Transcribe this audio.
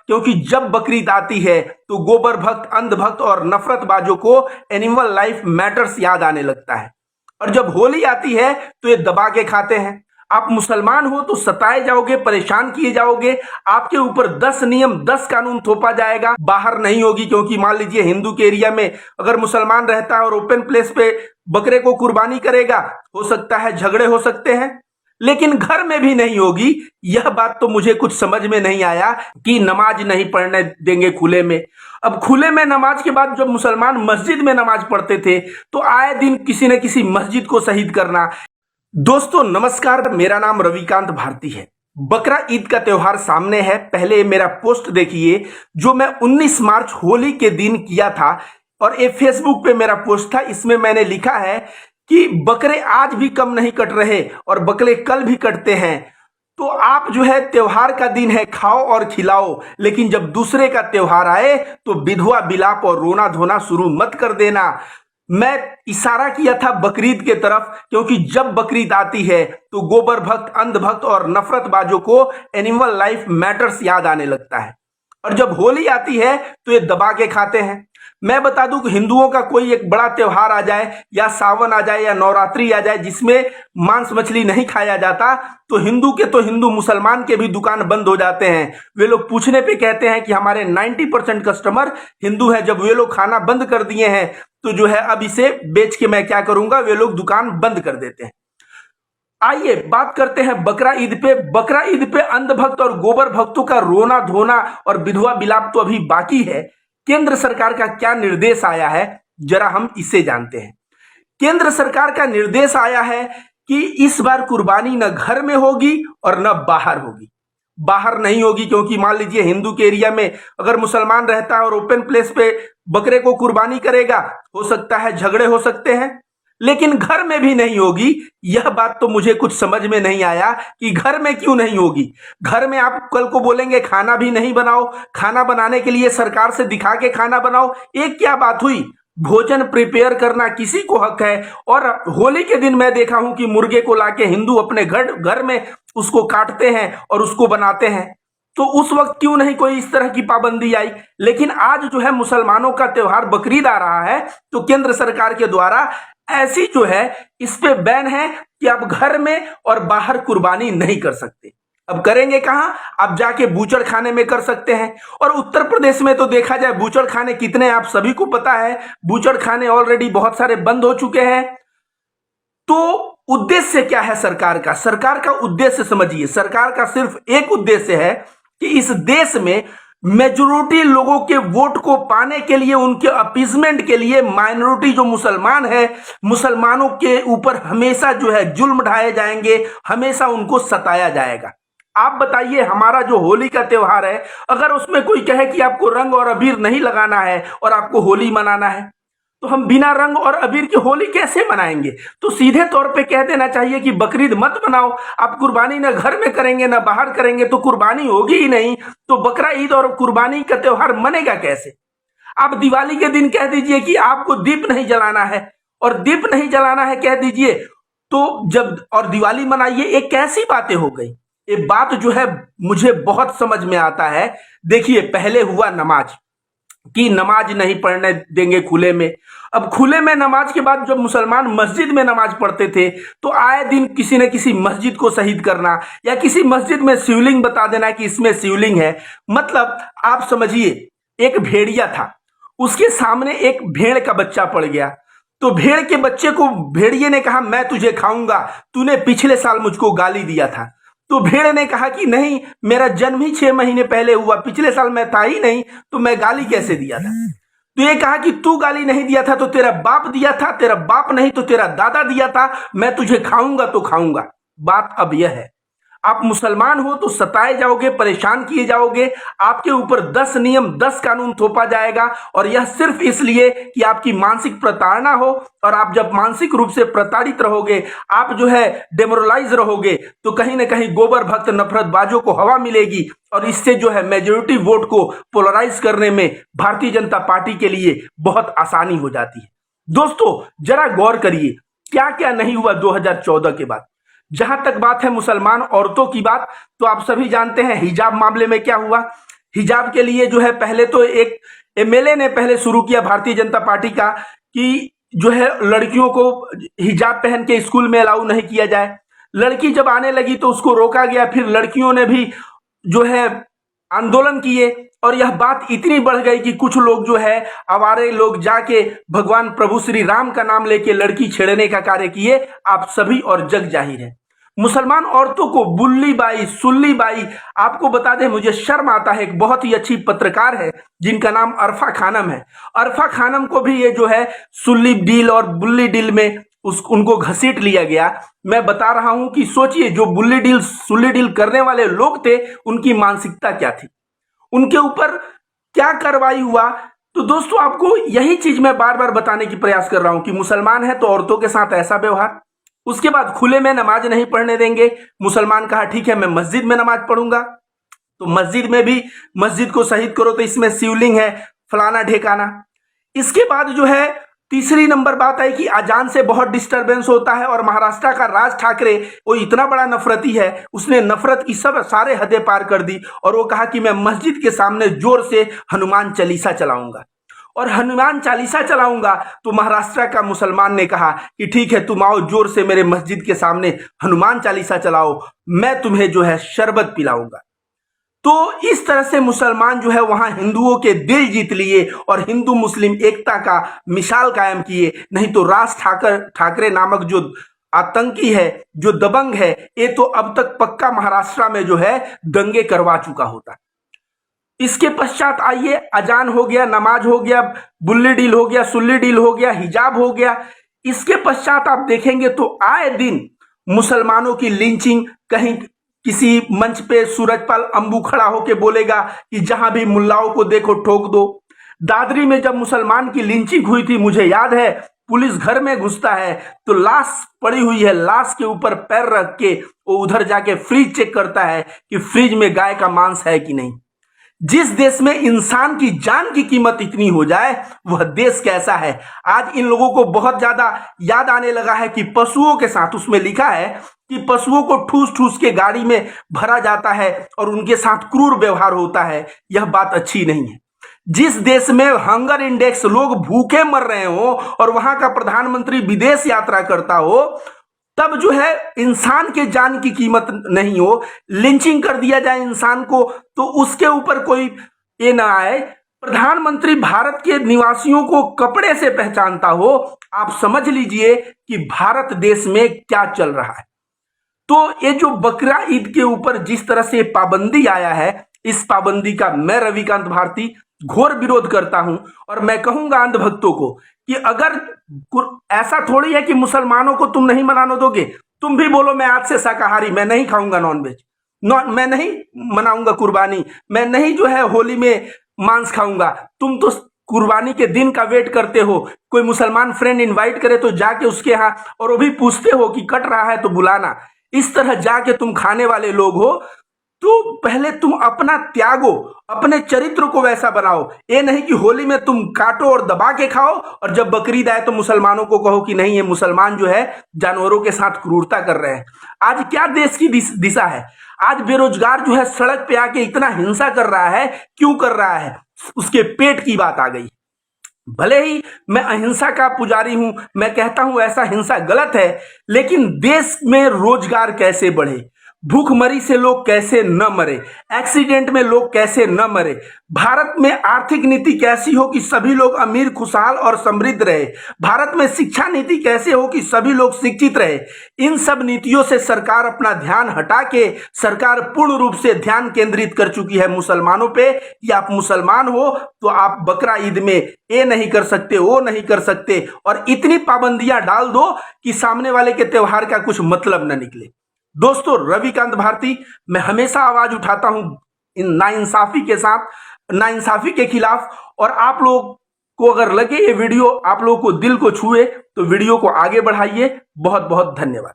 क्योंकि जब बकरीद आती है तो गोबर भक्त, अंधभक्त और नफरतबाजों को एनिमल लाइफ मैटर्स याद आने लगता है। और जब होली आती है तो ये दबा के खाते हैं। आप मुसलमान हो तो सताए जाओगे, परेशान किए जाओगे, आपके ऊपर 10 नियम 10 कानून थोपा जाएगा। बाहर नहीं होगी, क्योंकि मान लीजिए हिंदू के एरिया में अगर मुसलमान रहता है और ओपन प्लेस पे बकरे को कुर्बानी करेगा, हो सकता है झगड़े हो सकते हैं। लेकिन घर में भी नहीं होगी। यह बात तो मुझे कुछ समझ में नहीं आया कि नमाज नहीं पढ़ने देंगे खुले में। अब खुले में नमाज के बाद जब मुसलमान मस्जिद में नमाज पढ़ते थे तो आए दिन किसी न किसी मस्जिद को शहीद करना। दोस्तों नमस्कार, मेरा नाम रविकांत भारती है। बकरा ईद का त्योहार सामने है। पहले मेरा पोस्ट देखिए जो मैं 19 मार्च होली के दिन किया था, और ये फेसबुक पे मेरा पोस्ट था। इसमें मैंने लिखा है कि बकरे आज भी कम नहीं कट रहे और बकरे कल भी कटते हैं। तो आप जो है त्योहार का दिन है, खाओ और खिलाओ, लेकिन जब दूसरे का त्योहार आए तो विधवा विलाप और रोना धोना शुरू मत कर देना। मैं इशारा किया था बकरीद के तरफ, क्योंकि जब बकरीद आती है तो गोबर भक्त, अंधभक्त और नफरतबाजों को एनिमल लाइफ मैटर्स याद आने लगता है। और जब होली आती है तो ये दबा के खाते हैं। मैं बता दूं कि हिंदुओं का कोई एक बड़ा त्योहार आ जाए, या सावन आ जाए, या नवरात्रि आ जाए, जिसमें मांस मछली नहीं खाया जाता, तो हिंदू मुसलमान के भी दुकान बंद हो जाते हैं। वे लोग पूछने पे कहते हैं कि हमारे 90% कस्टमर हिंदू हैं। जब वे लोग खाना बंद कर दिए हैं तो जो है अब इसे बेच के मैं क्या करूंगा, वे लोग दुकान बंद कर देते हैं। आइए बात करते हैं बकरा ईद पे। बकरा ईद पे अंधभक्त और गोबर भक्तों का रोना धोना और विधवा विलाप तो अभी बाकी है। केंद्र सरकार का क्या निर्देश आया है, जरा हम इसे जानते हैं। केंद्र सरकार का निर्देश आया है कि इस बार कुर्बानी न घर में होगी और न बाहर होगी। बाहर नहीं होगी, क्योंकि मान लीजिए हिंदू के एरिया में अगर मुसलमान रहता है और ओपन प्लेस पे बकरे को कुर्बानी करेगा, हो सकता है झगड़े हो सकते हैं। लेकिन घर में भी नहीं होगी। यह बात तो मुझे कुछ समझ में नहीं आया कि घर में क्यों नहीं होगी। घर में आप कल को बोलेंगे खाना भी नहीं बनाओ, खाना बनाने के लिए सरकार से दिखा के खाना बनाओ, एक क्या बात हुई। भोजन प्रिपेयर करना किसी को हक है। और होली के दिन मैं देखा हूं कि मुर्गे को लाके हिंदू अपने घर में उसको काटते हैं और उसको बनाते हैं। तो उस वक्त क्यों नहीं कोई इस तरह की पाबंदी आई। लेकिन आज जो है मुसलमानों का त्योहार बकरीद आ रहा है, तो केंद्र सरकार के द्वारा ऐसी जो है इस पे बैन है कि आप घर में और बाहर कुर्बानी नहीं कर सकते। अब करेंगे कहां? आप जाके बूचड़ खाने में कर सकते हैं। और उत्तर प्रदेश में तो देखा जाए बूचड़ खाने कितने, आप सभी को पता है। बूचड़ खाने ऑलरेडी बहुत सारे बंद हो चुके हैं। तो उद्देश्य क्या है सरकार का? सरकार का उद्देश्य समझिए। सरकार का सिर्फ एक उद्देश्य है कि इस देश में मेजोरिटी लोगों के वोट को पाने के लिए, उनके अपीजमेंट के लिए माइनॉरिटी जो मुसलमान है, मुसलमानों के ऊपर हमेशा जो है जुल्म ढाए जाएंगे, हमेशा उनको सताया जाएगा। आप बताइए, हमारा जो होली का त्योहार है, अगर उसमें कोई कहे कि आपको रंग और अबीर नहीं लगाना है और आपको होली मनाना है, तो हम बिना रंग और अबीर की होली कैसे मनाएंगे? तो सीधे तौर पे कह देना चाहिए कि बकरीद मत मनाओ। आप कुर्बानी न घर में करेंगे न बाहर करेंगे तो कुर्बानी होगी ही नहीं। तो बकरा ईद और कुर्बानी का त्योहार मनेगा कैसे? आप दिवाली के दिन कह दीजिए कि आपको दीप नहीं जलाना है, और दीप नहीं जलाना है कह दीजिए, तो जब और दिवाली मनाइए, एक कैसी बातें हो गई। ये बात जो है मुझे बहुत समझ में आता है। देखिए, पहले हुआ नमाज कि नमाज नहीं पढ़ने देंगे खुले में। अब खुले में नमाज के बाद जब मुसलमान मस्जिद में नमाज पढ़ते थे तो आए दिन किसी न किसी मस्जिद को शहीद करना, या किसी मस्जिद में शिवलिंग बता देना कि इसमें शिवलिंग है। मतलब आप समझिए, एक भेड़िया था, उसके सामने एक भेड़ का बच्चा पड़ गया, तो भेड़ के बच्चे को भेड़िए ने कहा मैं तुझे खाऊंगा, तूने पिछले साल मुझको गाली दिया था। तो भेड़ ने कहा कि नहीं, मेरा जन्म ही 6 महीने पहले हुआ, पिछले साल मैं था ही नहीं, तो मैं गाली कैसे दिया था? तो ये कहा कि तू गाली नहीं दिया था तो तेरा बाप दिया था, तेरा बाप नहीं तो तेरा दादा दिया था, मैं तुझे खाऊंगा तो खाऊंगा। बात अब यह है, आप मुसलमान हो तो सताए जाओगे, परेशान किए जाओगे, आपके ऊपर 10 नियम 10 कानून थोपा जाएगा। और यह सिर्फ इसलिए कि आपकी मानसिक प्रताड़ना हो, और आप जब मानसिक रूप से प्रताड़ित रहोगे, आप जो है डेमोरलाइज रहोगे, तो कहीं ना कहीं गोबर भक्त नफरतबाजों को हवा मिलेगी, और इससे जो है मेजोरिटी वोट को पोलराइज करने में भारतीय जनता पार्टी के लिए बहुत आसानी हो जाती है। दोस्तों जरा गौर करिए, क्या क्या नहीं हुआ 2014 के बाद। जहां तक बात है मुसलमान औरतों की बात, तो आप सभी जानते हैं हिजाब मामले में क्या हुआ। हिजाब के लिए जो है पहले तो एक एमएलए ने पहले शुरू किया भारतीय जनता पार्टी का कि जो है लड़कियों को हिजाब पहन के स्कूल में अलाउ नहीं किया जाए। लड़की जब आने लगी तो उसको रोका गया, फिर लड़कियों ने भी जो है आंदोलन किए और यह बात इतनी बढ़ गई कि कुछ लोग जो है आवारे लोग जाके भगवान प्रभु श्री राम का नाम लेके लड़की छेड़ने का कार्य किए। आप सभी और जग जाहिर है। मुसलमान औरतों को बुल्ली बाई, सुल्ली बाई, आपको बता दें मुझे शर्म आता है, एक बहुत ही अच्छी पत्रकार है जिनका नाम अरफा खानम है। अरफा खानम को भी ये जो है सुल्ली डील और बुल्ली डील में उनको घसीट लिया गया। मैं बता रहा हूं कि सोचिए जो बुल्ली डील सुल्ली डील करने वाले लोग थे उनकी मानसिकता क्या थी, उनके ऊपर क्या कार्रवाई हुआ। तो दोस्तों आपको यही चीज मैं बार बार बताने की प्रयास कर रहा हूं कि मुसलमान है तो औरतों के साथ ऐसा व्यवहार। उसके बाद खुले में नमाज नहीं पढ़ने देंगे। मुसलमान कहा ठीक है मैं मस्जिद में नमाज पढ़ूंगा, तो मस्जिद में भी मस्जिद को शहीद करो तो इसमें शिवलिंग है फलाना ढेकाना। इसके बाद जो है तीसरी नंबर बात है कि अजान से बहुत डिस्टरबेंस होता है और महाराष्ट्र का राज ठाकरे वो इतना बड़ा नफरती है, उसने नफरत की सब सारे हदें पार कर दी और वो कहा कि मैं मस्जिद के सामने जोर से हनुमान चालीसा चलाऊंगा और हनुमान चालीसा चलाऊंगा। तो महाराष्ट्र का मुसलमान ने कहा कि ठीक है तुम आओ जोर से मेरे मस्जिद के सामने हनुमान चालीसा चलाओ, मैं तुम्हें जो है शरबत पिलाऊंगा। तो इस तरह से मुसलमान जो है वहां हिंदुओं के दिल जीत लिए और हिंदू मुस्लिम एकता का मिसाल कायम किए। नहीं तो राज ठाकरे नामक जो आतंकी है, जो दबंग है, ये तो अब तक पक्का महाराष्ट्र में जो है दंगे करवा चुका होता। इसके पश्चात आइए अजान हो गया, नमाज हो गया, बुल्ली डील हो गया, सुल्ली डील हो गया, हिजाब हो गया। इसके पश्चात आप देखेंगे तो आए दिन मुसलमानों की लिंचिंग, कहीं किसी मंच पे सूरजपाल अंबू खड़ा होके बोलेगा कि जहां भी मुल्लाओं को देखो ठोक दो। दादरी में जब मुसलमान की लिंचिंग हुई थी मुझे याद है, पुलिस घर में घुसता है तो लाश पड़ी हुई है, लाश के ऊपर पैर रख के वो उधर जाके फ्रिज चेक करता है कि फ्रिज में गाय का मांस है कि नहीं। जिस देश में इंसान की जान की कीमत इतनी हो जाए वह देश कैसा है। आज इन लोगों को बहुत ज्यादा याद आने लगा है कि पशुओं के साथ, उसमें लिखा है कि पशुओं को ठूस ठूस के गाड़ी में भरा जाता है और उनके साथ क्रूर व्यवहार होता है। यह बात अच्छी नहीं है। जिस देश में हंगर इंडेक्स, लोग भूखे मर रहे हो और वहां का प्रधानमंत्री विदेश यात्रा करता हो, तब जो है इंसान के जान की कीमत नहीं हो, लिंचिंग कर दिया जाए इंसान को तो उसके ऊपर कोई ये ना आए। प्रधानमंत्री भारत के निवासियों को कपड़े से पहचानता हो, आप समझ लीजिए कि भारत देश में क्या चल रहा है। तो ये जो बकरा ईद के ऊपर जिस तरह से पाबंदी आया है, इस पाबंदी का मैं रविकांत भारती घोर विरोध करता हूं और मैं कहूंगा अंधभक्तों को कि अगर ऐसा थोड़ी है कि मुसलमानों को तुम नहीं मनाने दोगे, तुम भी बोलो मैं आज से शाकाहारी, मैं नहीं खाऊंगा नॉनवेज, मैं नहीं मनाऊंगा कुर्बानी, मैं नहीं जो है होली में मांस खाऊंगा। तुम तो कुर्बानी के दिन का वेट करते हो, कोई मुसलमान फ्रेंड इनवाइट करे तो जाके उसके यहाँ और वो भी पूछते हो कि कट रहा है तो बुलाना। इस तरह जाके तुम खाने वाले लोग हो, तो पहले तुम अपना त्यागो, अपने चरित्र को वैसा बनाओ। ये नहीं कि होली में तुम काटो और दबा के खाओ और जब बकरीद आए तो मुसलमानों को कहो कि नहीं ये मुसलमान जो है जानवरों के साथ क्रूरता कर रहे हैं। आज क्या देश की दिशा है। आज बेरोजगार जो है सड़क पे आके इतना हिंसा कर रहा है, क्यों कर रहा है, उसके पेट की बात आ गई। भले ही मैं अहिंसा का पुजारी हूं, मैं कहता हूं ऐसा हिंसा गलत है, लेकिन देश में रोजगार कैसे बढ़े, भूखमरी से लोग कैसे न मरे, एक्सीडेंट में लोग कैसे न मरे, भारत में आर्थिक नीति कैसी हो कि सभी लोग अमीर, खुशहाल और समृद्ध रहे, भारत में शिक्षा नीति कैसे हो कि सभी लोग शिक्षित रहे। इन सब नीतियों से सरकार अपना ध्यान हटा के सरकार पूर्ण रूप से ध्यान केंद्रित कर चुकी है मुसलमानों पे कि आप मुसलमान हो तो आप बकरा ईद में ये नहीं कर सकते, वो नहीं कर सकते, और इतनी पाबंदियां डाल दो कि सामने वाले के त्योहार का कुछ मतलब न निकले। दोस्तों रविकांत भारती, मैं हमेशा आवाज उठाता हूं इन नाइंसाफी के साथ, नाइंसाफी के खिलाफ। और आप लोग को अगर लगे ये वीडियो आप लोगों को दिल को छुए तो वीडियो को आगे बढ़ाइए। बहुत बहुत धन्यवाद।